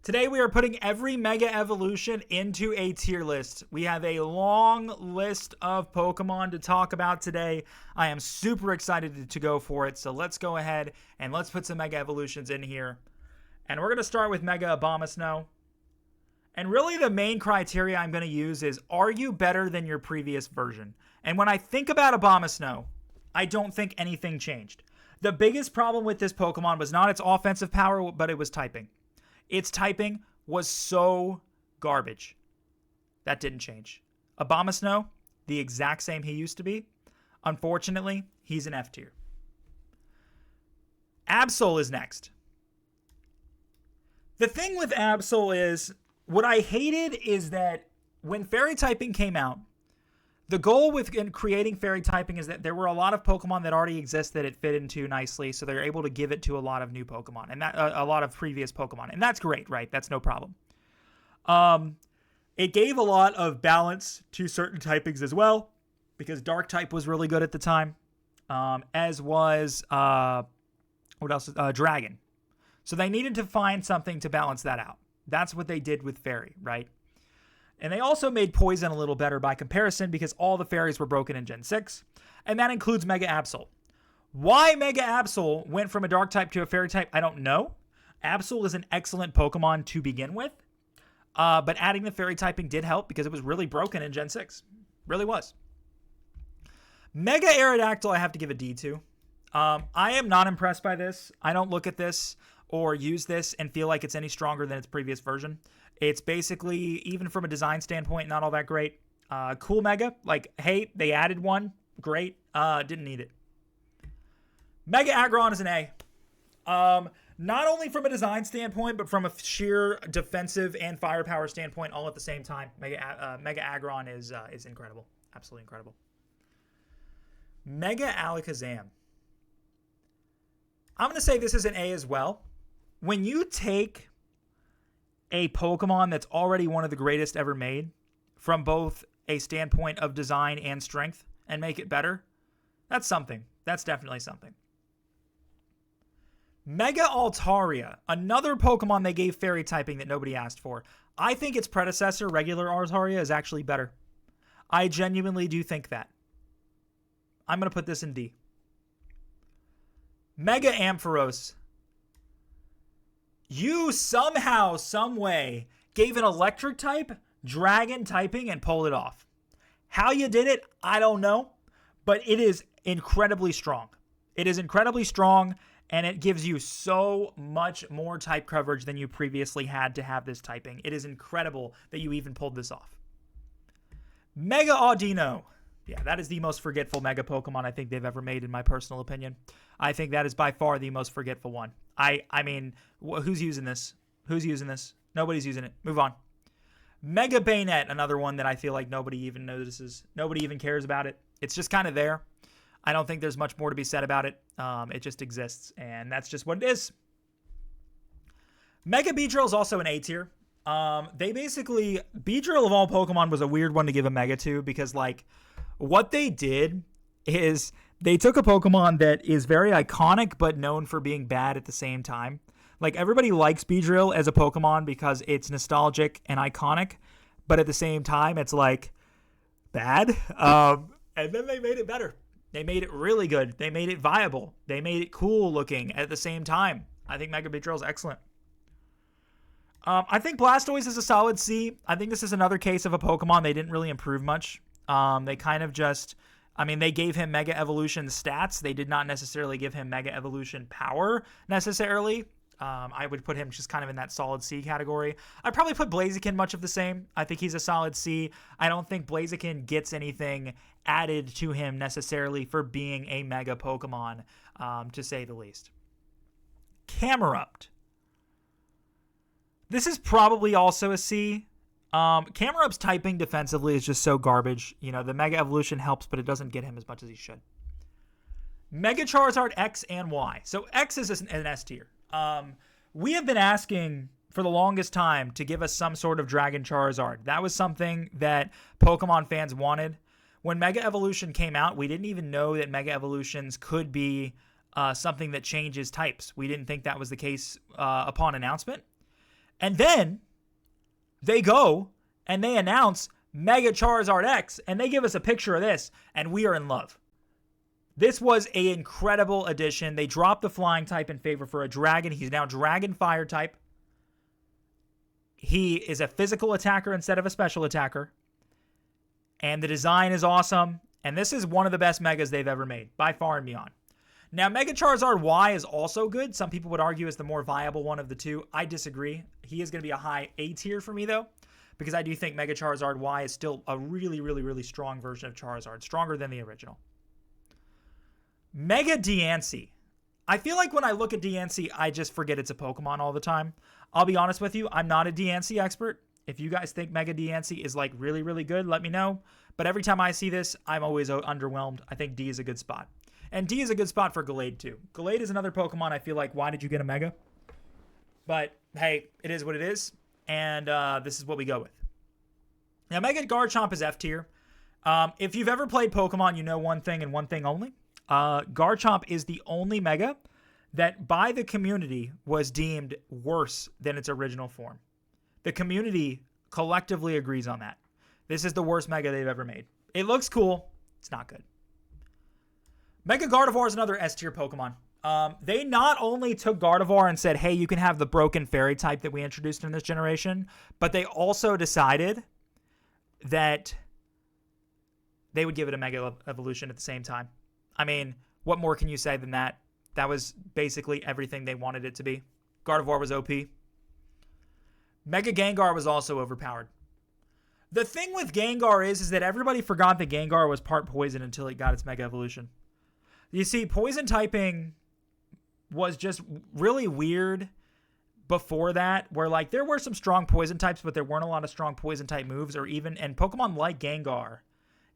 Today we are putting every Mega Evolution into a tier list. We have a long list of Pokemon to talk about today. I am super excited to go for it, so let's go ahead and let's put some Mega Evolutions in here. And we're going to start with Mega Abomasnow. And really the main criteria I'm going to use is, are you better than your previous version? And when I think about Abomasnow, I don't think anything changed. The biggest problem with this Pokemon was not its offensive power, but it was typing. Its typing was so garbage. That didn't change. Abomasnow, the exact same he used to be. Unfortunately, he's an F tier. Absol is next. The thing with Absol is, what I hated is that when fairy typing came out, the goal with creating fairy typing is that there were a lot of Pokemon that already exist that it fit into nicely, so they're able to give it to a lot of new Pokemon, and that a lot of previous Pokemon, and that's great, right? That's no problem. It gave a lot of balance to certain typings as well, because Dark type was really good at the time, as was what else? Dragon. So they needed to find something to balance that out. That's what they did with Fairy, right? And they also made Poison a little better by comparison because all the fairies were broken in Gen 6. And that includes Mega Absol. Why Mega Absol went from a Dark type to a Fairy type, I don't know. Absol is an excellent Pokemon to begin with. But adding the Fairy typing did help because it was really broken in Gen 6. Really was. Mega Aerodactyl I have to give a D to. I am not impressed by this. I don't look at this or use this and feel like it's any stronger than its previous version. It's basically, even from a design standpoint, not all that great. Cool Mega. Like, hey, they added one. Great. Didn't need it. Mega Aggron is an A. Not only from a design standpoint, but from a sheer defensive and firepower standpoint, all at the same time. Mega Aggron is incredible. Absolutely incredible. Mega Alakazam. I'm going to say this is an A as well. When you take a Pokemon that's already one of the greatest ever made, from both a standpoint of design and strength, and make it better, that's something. That's definitely something. Mega Altaria, another Pokemon they gave fairy typing that nobody asked for. I think its predecessor, regular Altaria, is actually better. I genuinely do think that. I'm going to put this in D. Mega Ampharos. You somehow, some way, gave an electric type, dragon typing, and pulled it off. How you did it, I don't know, but it is incredibly strong. It is incredibly strong, and it gives you so much more type coverage than you previously had to have this typing. It is incredible that you even pulled this off. Mega Audino. Yeah, that is the most forgetful Mega Pokemon I think they've ever made, in my personal opinion. I think that is by far the most forgetful one. I mean, who's using this? Who's using this? Nobody's using it. Move on. Mega Bayonet, another one that I feel like nobody even notices. Nobody even cares about it. It's just kind of there. I don't think there's much more to be said about it. It just exists, and that's just what it is. Mega Beedrill is also an A tier. Beedrill of all Pokemon was a weird one to give a Mega to because, like, what they did is they took a Pokemon that is very iconic but known for being bad at the same time. Like, everybody likes Beedrill as a Pokemon because it's nostalgic and iconic, but at the same time, it's, like, bad. And then they made it better. They made it really good. They made it viable. They made it cool looking at the same time. I think Mega Beedrill is excellent. I think Blastoise is a solid C. I think this is another case of a Pokemon they didn't really improve much. They kind of just... they gave him Mega Evolution stats. They did not necessarily give him Mega Evolution power, necessarily. I would put him just kind of in that solid C category. I'd probably put Blaziken much of the same. I think he's a solid C. I don't think Blaziken gets anything added to him necessarily for being a Mega Pokemon, to say the least. Camerupt. This is probably also a C. Camerupt's typing defensively is just so garbage. You know, the Mega Evolution helps, but it doesn't get him as much as he should. Mega Charizard X and Y. So X is an S tier. We have been asking for the longest time to give us some sort of Dragon Charizard. That was something that Pokemon fans wanted. When Mega Evolution came out, we didn't even know that Mega Evolutions could be something that changes types. We didn't think that was the case upon announcement. And then they go and they announce Mega Charizard X, and they give us a picture of this, and we are in love. This was an incredible addition. They dropped the flying type in favor for a dragon. He's now dragon fire type. He is a physical attacker instead of a special attacker. And the design is awesome. And this is one of the best megas they've ever made, by far and beyond. Now, Mega Charizard Y is also good. Some people would argue is the more viable one of the two. I disagree. He is going to be a high A tier for me, though, because I do think Mega Charizard Y is still a really, really, really strong version of Charizard. Stronger than the original. Mega Diancie. I feel like when I look at Diancie, I just forget it's a Pokemon all the time. I'll be honest with you, I'm not a Diancie expert. If you guys think Mega Diancie is like really, really good, let me know. But every time I see this, I'm always underwhelmed. I think D is a good spot. And D is a good spot for Gallade too. Gallade is another Pokemon I feel like, why did you get a Mega? But hey, it is what it is. And this is what we go with. Now, Mega Garchomp is F tier. If you've ever played Pokemon, you know one thing and one thing only. Garchomp is the only Mega that by the community was deemed worse than its original form. The community collectively agrees on that. This is the worst Mega they've ever made. It looks cool. It's not good. Mega Gardevoir is another S tier Pokemon. They not only took Gardevoir and said, hey, you can have the broken fairy type that we introduced in this generation, but they also decided that they would give it a Mega Evolution at the same time. I mean, what more can you say than that? That was basically everything they wanted it to be. Gardevoir was OP. Mega Gengar was also overpowered. The thing with Gengar is that everybody forgot that Gengar was part poison until it got its Mega Evolution. You see, poison typing was just really weird before that, where like there were some strong poison types, but there weren't a lot of strong poison type moves, and Pokemon like Gengar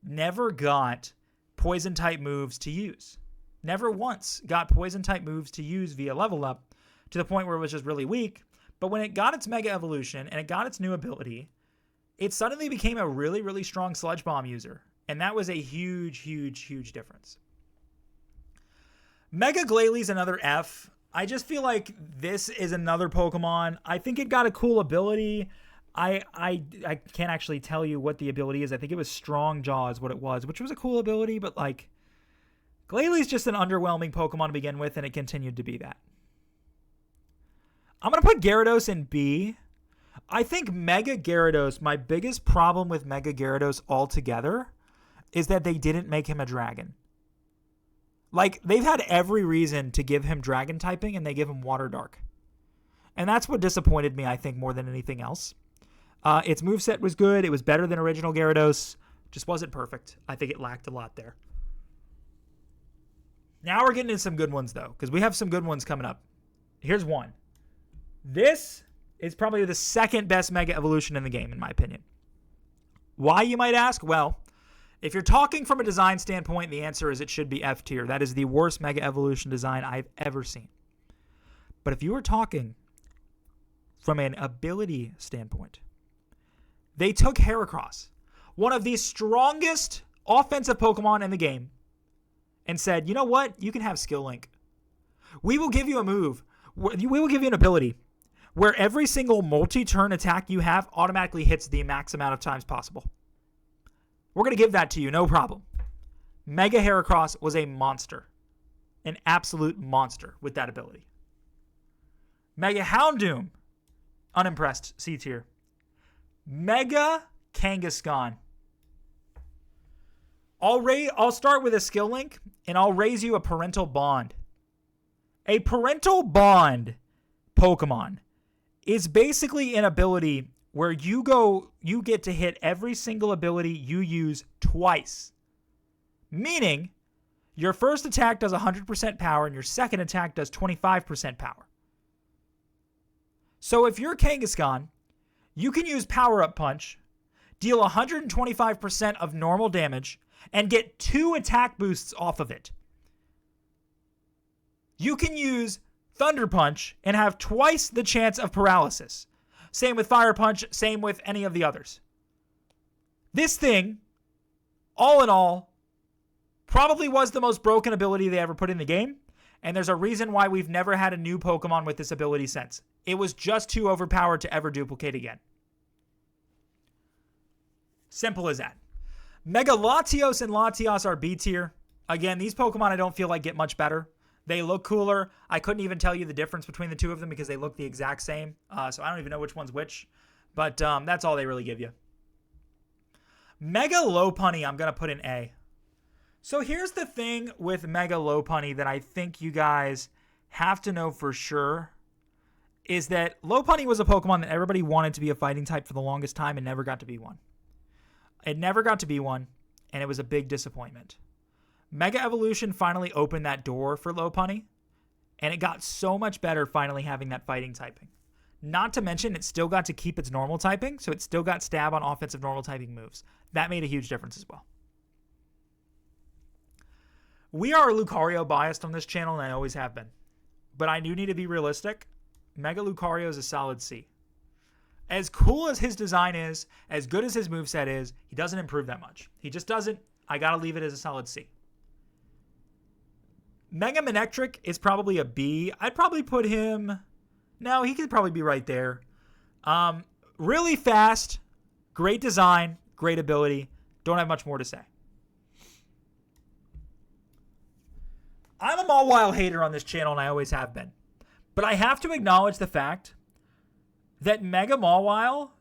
never got poison type moves to use. Never once got poison type moves to use via level up, to the point where it was just really weak. But when it got its Mega Evolution and it got its new ability, it suddenly became a really, really strong Sludge Bomb user. And that was a huge, huge, huge difference. Mega Glalie another F. I just feel like this is another Pokemon. I think it got a cool ability. I can't actually tell you what the ability is. I think it was Strong Jaw is what it was, which was a cool ability, but like Glalie just an underwhelming Pokemon to begin with, and it continued to be that. I'm going to put Gyarados in B. I think Mega Gyarados, my biggest problem with Mega Gyarados altogether is that they didn't make him a dragon. Like, they've had every reason to give him dragon typing, and they give him Water Dark. And that's what disappointed me, I think, more than anything else. Its moveset was good. It was better than original Gyarados. Just wasn't perfect. I think it lacked a lot there. Now we're getting into some good ones, though, because we have some good ones coming up. Here's one. This is probably the second best Mega Evolution in the game, in my opinion. Why, you might ask? Well, if you're talking from a design standpoint, the answer is it should be F tier. That is the worst Mega Evolution design I've ever seen. But if you were talking from an ability standpoint, they took Heracross, one of the strongest offensive Pokemon in the game, and said, you know what? You can have Skill Link. We will give you a move. We will give you an ability where every single multi-turn attack you have automatically hits the max amount of times possible. We're going to give that to you, no problem. Mega Heracross was a monster. An absolute monster with that ability. Mega Houndoom, unimpressed, C tier. Mega Kangaskhan. I'll start with a skill link, and I'll raise you a parental bond. A parental bond Pokemon is basically an ability where you get to hit every single ability you use twice. Meaning, your first attack does 100% power, and your second attack does 25% power. So if you're Kangaskhan, you can use Power Up Punch, deal 125% of normal damage, and get 2 attack boosts off of it. You can use Thunder Punch and have twice the chance of paralysis. Same with Fire Punch, same with any of the others. This thing, all in all, probably was the most broken ability they ever put in the game, And there's a reason why we've never had a new Pokemon with this ability since. It was just too overpowered to ever duplicate again. Simple as that. Mega Latios and Latias are B tier. Again, these Pokemon I don't feel like get much better. They look cooler. I couldn't even tell you the difference between the two of them because they look the exact same. So I don't even know which one's which. But that's all they really give you. Mega Lopunny, I'm going to put in A. So here's the thing with Mega Lopunny that I think you guys have to know for sure. Is that Lopunny was a Pokemon that everybody wanted to be a fighting type for the longest time and never got to be one. It never got to be one, and it was a big disappointment. Mega Evolution finally opened that door for Lopunny, and it got so much better finally having that fighting typing. Not to mention, it still got to keep its normal typing, so it still got stab on offensive normal typing moves. That made a huge difference as well. We are Lucario biased on this channel, and I always have been. But I do need to be realistic. Mega Lucario is a solid C. As cool as his design is, as good as his moveset is, he doesn't improve that much. He just doesn't. I gotta leave it as a solid C. Mega Manectric is probably a B. I'd probably put him... No, he could probably be right there. Really fast, great design, great ability. Don't have much more to say. I'm a Mawile hater on this channel, and I always have been. But I have to acknowledge the fact that Mega Mawile,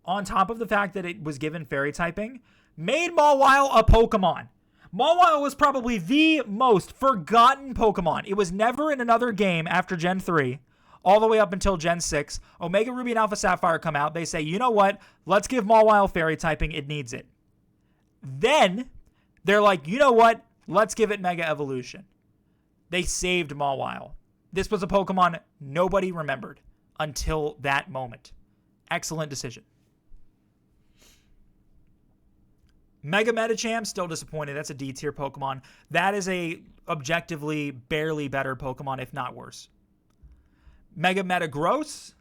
on top of the fact that it was given fairy typing, made Mawile a Pokemon. Mawile was probably the most forgotten Pokemon. It was never in another game after Gen 3, all the way up until Gen 6. Omega Ruby and Alpha Sapphire come out. They say, you know what? Let's give Mawile fairy typing. It needs it. Then, they're like, you know what? Let's give it Mega Evolution. They saved Mawile. This was a Pokemon nobody remembered until that moment. Excellent decision. Mega Medicham, still disappointed. That's a D tier Pokemon. That is a objectively barely better Pokemon, if not worse. Mega Metagross,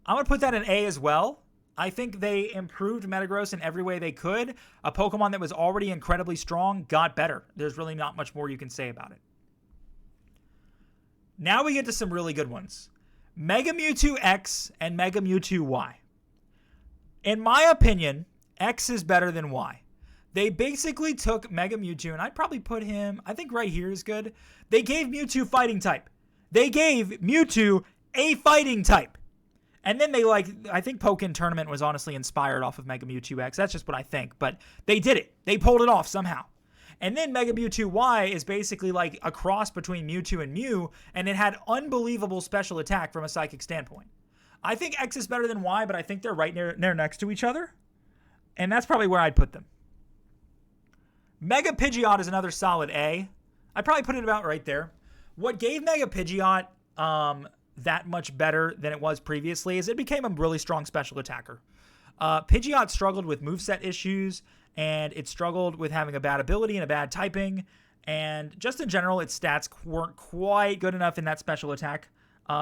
I'm going to put that in A as well. I think they improved Metagross in every way they could. A Pokemon that was already incredibly strong got better. There's really not much more you can say about it. Now we get to some really good ones. Mega Mewtwo X and Mega Mewtwo Y. In my opinion, X is better than Y. They basically took Mega Mewtwo, and I'd probably put him, I think right here is good. They gave Mewtwo fighting type. They gave Mewtwo a fighting type. And then they I think Pokken Tournament was honestly inspired off of Mega Mewtwo X. That's just what I think. But they did it. They pulled it off somehow. And then Mega Mewtwo Y is basically like a cross between Mewtwo and Mew, and it had unbelievable special attack from a psychic standpoint. I think X is better than Y, but I think they're right near next to each other. And that's probably where I'd put them. Mega Pidgeot is another solid A. I'd probably put it about right there. What gave Mega Pidgeot that much better than it was previously is it became a really strong special attacker. Pidgeot struggled with moveset issues, and it struggled with having a bad ability and a bad typing, and just in general, its stats weren't quite good enough in that special attack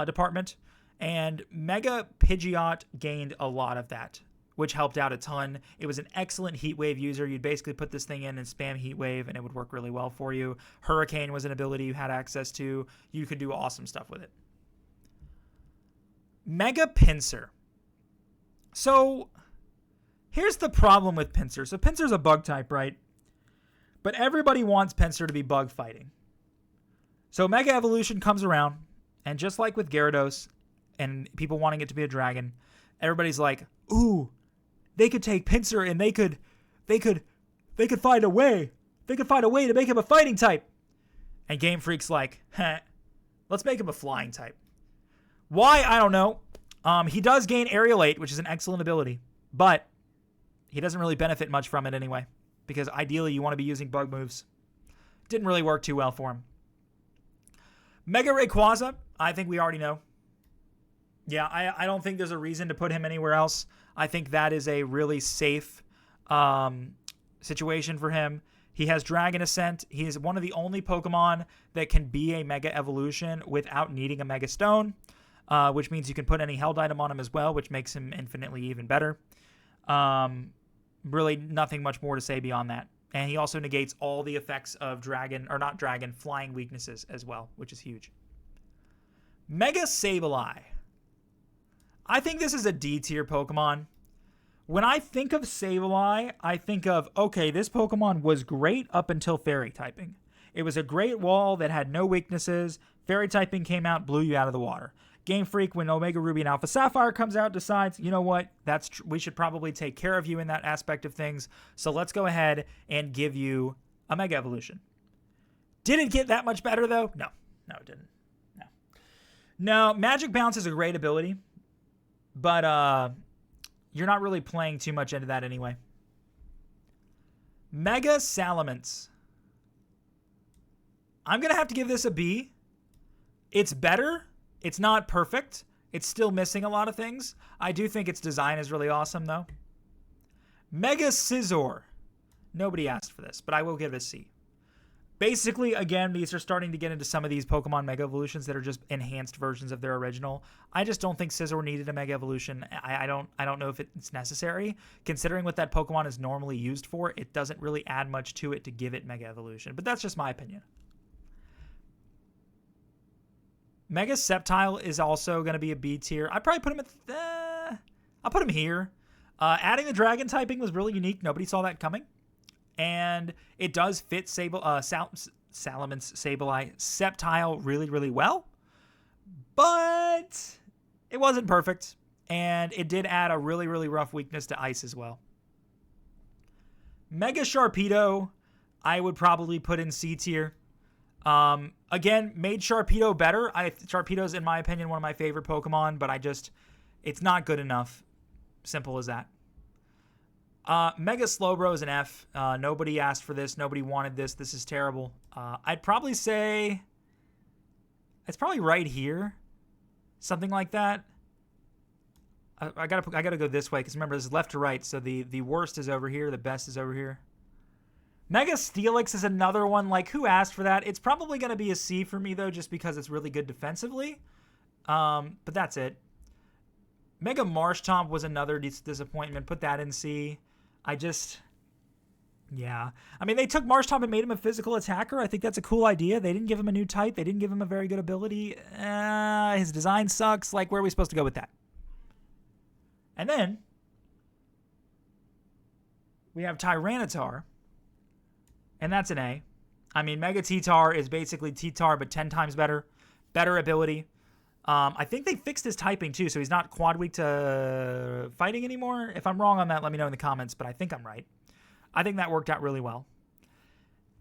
department, and Mega Pidgeot gained a lot of that, which helped out a ton. It was an excellent Heat Wave user. You'd basically put this thing in and spam Heat Wave, and it would work really well for you. Hurricane was an ability you had access to. You could do awesome stuff with it. Mega Pinsir. So here's the problem with Pinsir. So Pinsir's a bug type, right? But everybody wants Pinsir to be bug fighting. So Mega Evolution comes around, and just like with Gyarados and people wanting it to be a dragon, everybody's like, ooh, they could take Pinsir and they could find a way. They could find a way to make him a fighting type. And Game Freak's like, let's make him a flying type. Why? I don't know. He does gain Aerial 8, which is an excellent ability, but he doesn't really benefit much from it anyway, because ideally you want to be using bug moves. Didn't really work too well for him. Mega Rayquaza, I think we already know. Yeah, I don't think there's a reason to put him anywhere else. I think that is a really safe situation for him. He has Dragon Ascent. He is one of the only Pokemon that can be a Mega Evolution without needing a Mega Stone, which means you can put any held item on him as well, which makes him infinitely even better. Really nothing much more to say beyond that. And he also negates all the effects of flying weaknesses as well, which is huge. Mega Sableye. I think this is a D tier Pokemon. When I think of Sableye, I think of, okay, this Pokemon was great up until Fairy typing. It was a great wall that had no weaknesses. Fairy typing came out, blew you out of the water. Game Freak, when Omega Ruby and Alpha Sapphire comes out, decides, you know what, we should probably take care of you in that aspect of things. So let's go ahead and give you a Mega Evolution. Did it get that much better, though? No, it didn't. No, Magic Bounce is a great ability, but you're not really playing too much into that anyway. Mega Salamence. I'm going to have to give this a B. It's better. It's not perfect. It's still missing a lot of things. I do think its design is really awesome, though. Mega Scizor. Nobody asked for this, but I will give it a C. Basically, again, these are starting to get into some of these Pokemon Mega Evolutions that are just enhanced versions of their original. I just don't think Scizor needed a Mega Evolution. I don't know if it's necessary. Considering what that Pokemon is normally used for, it doesn't really add much to it to give it Mega Evolution. But that's just my opinion. Mega Sceptile is also going to be a B tier. I'd probably put him at... I'll put him here. Adding the Dragon typing was really unique. Nobody saw that coming. And it does fit Salamence, Sableye, Sceptile really, really well. But it wasn't perfect. And it did add a really, really rough weakness to Ice as well. Mega Sharpedo, I would probably put in C tier. Again, made Sharpedo better. Sharpedo's, in my opinion, one of my favorite Pokemon, but it's not good enough. Simple as that. Mega Slowbro is an F. Nobody asked for this. Nobody wanted this. This is terrible. I'd probably say it's probably right here. Something like that. I gotta go this way, because remember, this is left to right, so the worst is over here, the best is over here. Mega Steelix is another one. Like, who asked for that? It's probably going to be a C for me, though, just because it's really good defensively. But that's it. Mega Marshtomp was another disappointment. Put that in C. Yeah. I mean, they took Marshtomp and made him a physical attacker. I think that's a cool idea. They didn't give him a new type. They didn't give him a very good ability. His design sucks. Like, where are we supposed to go with that? And then we have Tyranitar. And that's an A. I mean, Mega T-Tar is basically T-Tar, but 10 times better. Better ability. I think they fixed his typing, too, so he's not quad weak to fighting anymore. If I'm wrong on that, let me know in the comments, but I think I'm right. I think that worked out really well.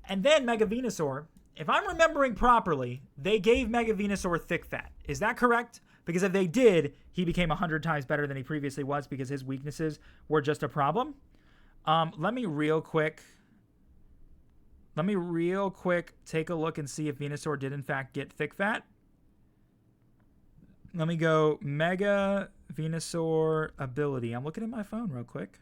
And then Mega Venusaur. If I'm remembering properly, they gave Mega Venusaur Thick Fat. Is that correct? Because if they did, he became 100 times better than he previously was because his weaknesses were just a problem. Let me real quick take a look and see if Venusaur did in fact get Thick Fat. Let me go Mega Venusaur ability. I'm looking at my phone real quick.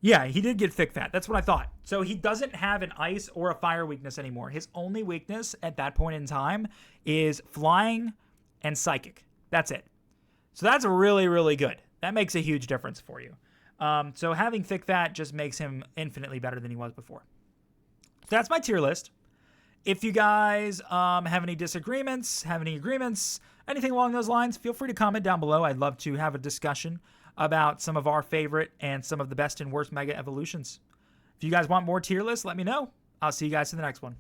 Yeah, he did get Thick Fat. That's what I thought. So he doesn't have an ice or a fire weakness anymore. His only weakness at that point in time is flying and psychic. That's it. So that's really, really good. That makes a huge difference for you. So having Thick Fat just makes him infinitely better than he was before. So that's my tier list. If you guys have any disagreements, have any agreements, anything along those lines, feel free to comment down below. I'd love to have a discussion about some of our favorite and some of the best and worst Mega Evolutions. If you guys want more tier lists, let me know. I'll see you guys in the next one.